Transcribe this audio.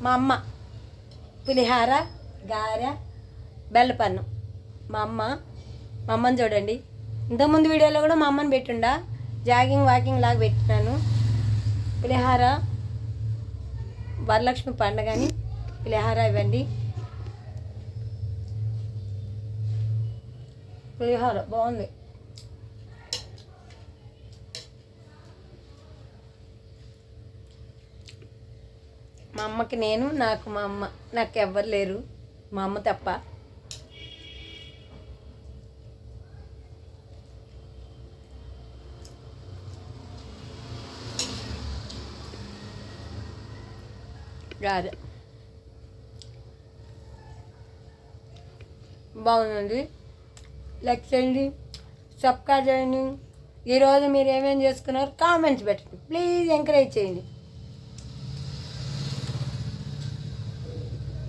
మా అమ్మ పులిహార, గారె, బెల్లపన్నం. మా అమ్మని చూడండి. ఇంతకుముందు వీడియోలో కూడా మా అమ్మని పెట్టుండా, వాకింగ్ లాగా పెట్టినాను. పులిహార వరలక్ష్మి పండగని పులిహార ఇవ్వండి. పులిహార బాగుంది. మా అమ్మకి నేను, నాకు మా అమ్మ, నాకు ఎవ్వరు లేరు మా అమ్మ తప్ప. గారె బాగుందండి. లైక్ చేయండి, సబ్స్క్రైబ్ చేయండి. ఈరోజు మీరు ఏమేమి చేసుకున్నారు కామెంట్స్ పెట్టండి ప్లీజ్, ఎంకరేజ్ చేయండి.